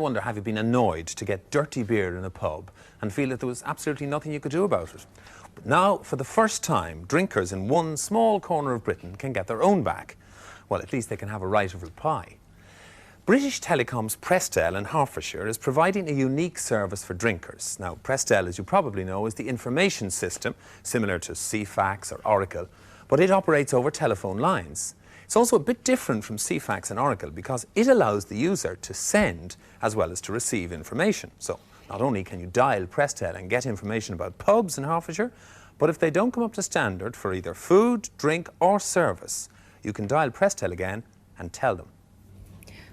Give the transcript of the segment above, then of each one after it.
wonder, have you been annoyed to get dirty beer in a pub and feel that there was absolutely nothing you could do about it? But now, for the first time, drinkers in one small corner of Britain can get their own back. Well, at least they can have a right of reply. British Telecom's Prestel in Hertfordshire is providing a unique service for drinkers. Now, Prestel, as you probably know, is the information system similar to CFAX or Oracle, but it operates over telephone lines. It's also a bit different from CFAX and Oracle because it allows the user to send as well as to receive information. So not only can you dial Prestel and get information about pubs in Hertfordshire, but if they don't come up to standard for either food, drink or service, you can dial Prestel again and tell them.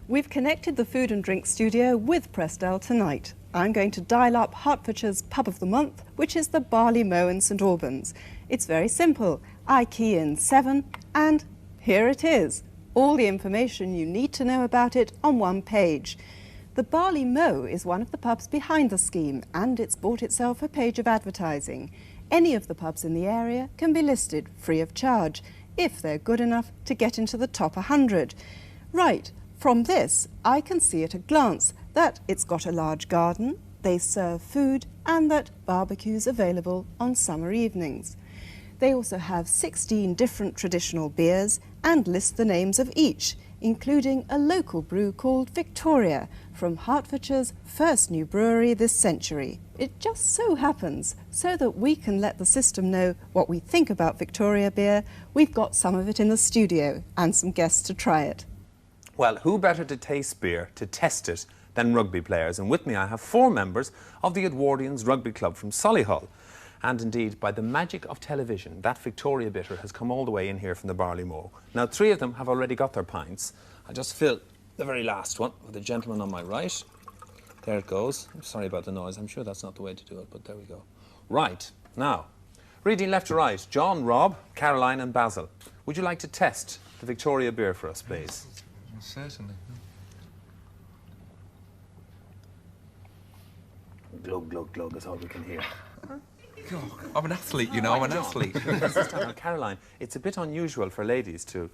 We've connected the Food and Drink studio with Prestel tonight. I'm going to dial up Hertfordshire's Pub of the Month, which is the Barley Mow in St Albans. It's very simple. I key in 7 and here it is. All the information you need to know about it on one page. The Barley Mow is one of the pubs behind the scheme and it's bought itself a page of advertising. Any of the pubs in the area can be listed free of charge if they're good enough to get into the top 100. Right. From this, I can see at a glance that it's got a large garden, they serve food, and that barbecue's available on summer evenings. They also have 16 different traditional beers and list the names of each, including a local brew called Victoria from Hertfordshire's first new brewery this century. It just so happens, so that we can let the system know what we think about Victoria beer, we've got some of it in the studio and some guests to try it. Well, who better to taste beer, to test it, than rugby players? And with me I have 4 members of the Edwardians Rugby Club from Solihull. And indeed, by the magic of television, that Victoria bitter has come all the way in here from the Barley Mow. Now, 3 of them have already got their pints. I'll just fill the very last one with the gentleman on my right. There it goes. I'm sorry about the noise. I'm sure that's not the way to do it, but there we go. Right, now, reading left to right, John, Rob, Caroline and Basil. Would you like to test the Victoria beer for us, please? Certainly. Glug, glug, glug is all we can hear. God, I'm an athlete, you know, I'm an athlete. Now, Caroline, it's a bit unusual for ladies to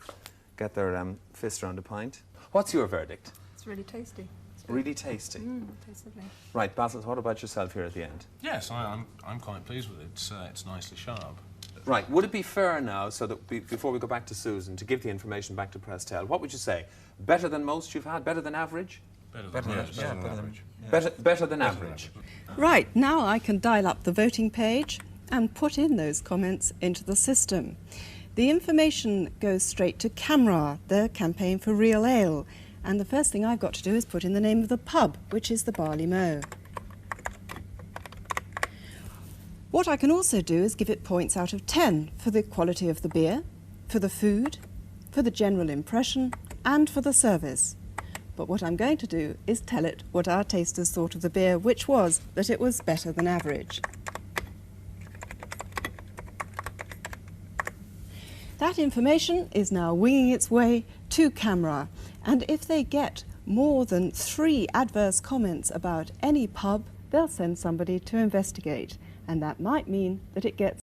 get their fist around a pint. What's your verdict? It's really tasty. Really tasty? Tastes lovely. Right, Basil, what about yourself here at the end? Yes, I'm quite pleased with it. It's nicely sharp. Right, would it be fair now, so that before we go back to Susan, to give the information back to Prestel, what would you say? Better than most you've had? Better than average? Better than average. Better than average. Right, now I can dial up the voting page and put in those comments into the system. The information goes straight to CAMRA, the Campaign for Real Ale, and the first thing I've got to do is put in the name of the pub, which is the Barley Mow. What I can also do is give it points out of 10 for the quality of the beer, for the food, for the general impression, and for the service. But what I'm going to do is tell it what our tasters thought of the beer, which was that it was better than average. That information is now winging its way to CAMRA, and if they get more than 3 adverse comments about any pub, they'll send somebody to investigate, and that might mean that it gets